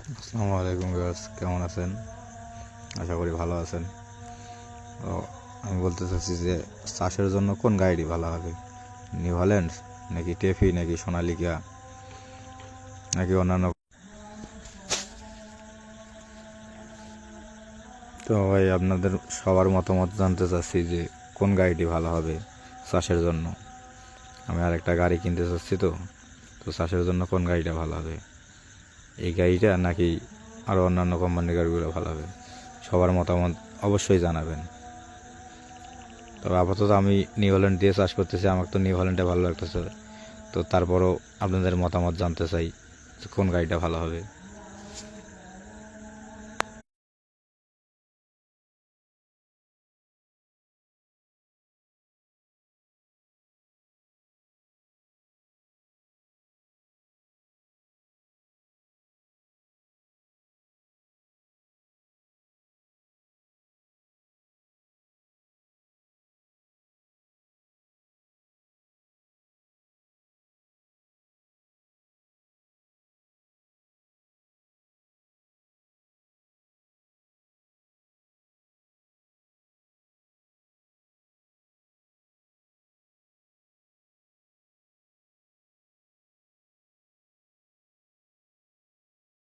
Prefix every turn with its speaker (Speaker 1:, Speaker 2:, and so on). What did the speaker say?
Speaker 1: আসসালামু আলাইকুম ভিউয়ার্স, কেমন আছেন? আশা করি ভালো আছেন। তো আমি বলতে চাচ্ছি যে চাষের জন্য কোন গাড়িটি ভালো হবে, নিউ হল্যান্ড নাকি টেফি নাকি সোনালিকা নাকি অন্যান্য? তো ভাই আপনাদের সবার মতামত জানতে চাচ্ছি যে কোন গাড়িটি ভালো হবে চাষের জন্য। আমি আরেকটা গাড়ি কিনতে চাচ্ছি, তো তো চাষের জন্য কোন গাড়িটা ভালো হবে, এই গাড়িটা নাকি আরও অন্যান্য কোম্পানির গাড়িগুলো ভালো হবে? সবার মতামত অবশ্যই জানাবেন। তবে আপাতত আমি নিউ হল্যান্ড দিয়ে চাষ করতেছি, আমার তো নিউ হল্যান্ডটা ভালো লাগতেছে। তো তারপরও আপনাদের মতামত জানতে চাই যে কোন গাড়িটা ভালো হবে।